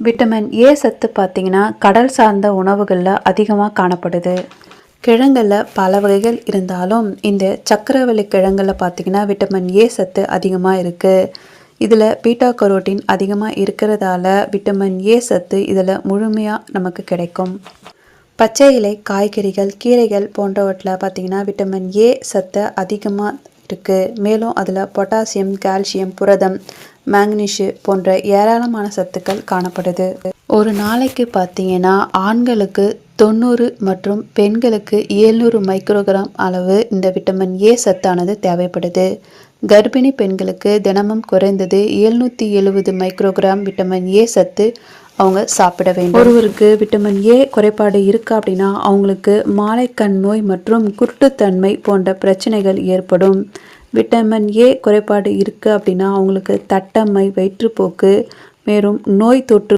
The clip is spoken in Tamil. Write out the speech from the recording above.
விட்டமின் ஏ சத்து பார்த்திங்கன்னா கடல் சார்ந்த உணவுகளில் அதிகமாக காணப்படுது. கிழங்கில் பல வகைகள் இருந்தாலும் இந்த சக்கரவள்ளி கிழங்கில் பார்த்திங்கன்னா விட்டமின் ஏ சத்து அதிகமாக இருக்குது. இதில் பீட்டா கரோட்டின் அதிகமாக இருக்கிறதால விட்டமின் ஏ சத்து இதில் முழுமையாக நமக்கு கிடைக்கும். பச்சை இலை காய்கறிகள் கீரைகள் போன்றவற்றில் பார்த்திங்கன்னா விட்டமின் ஏ சத்து அதிகமாக இருக்குது. மேலும் அதில் பொட்டாசியம் கால்சியம் புரதம் மேக்னீஷியம் போன்ற ஏராளமான சத்துக்கள் காணப்படுது. ஒரு நாளைக்கு பார்த்திங்கன்னா ஆண்களுக்கு 90 மற்றும் பெண்களுக்கு 700 மைக்ரோகிராம் அளவு இந்த விட்டமின் ஏ சத்தானது தேவைப்படுது. கர்ப்பிணி பெண்களுக்கு தினமும் குறைந்தது 770 மைக்ரோகிராம் விட்டமின் ஏ சத்து அவங்க சாப்பிட வேண்டும். ஒருவருக்கு விட்டமின் ஏ குறைபாடு இருக்குது அப்படின்னா அவங்களுக்கு மாலைக்கண் நோய் மற்றும் குருட்டுத்தன்மை போன்ற பிரச்சனைகள் ஏற்படும். விட்டமின் ஏ குறைபாடு இருக்குது அப்படின்னா அவங்களுக்கு தட்டம்மை வயிற்றுப்போக்கு மேலும் நோய் தொற்று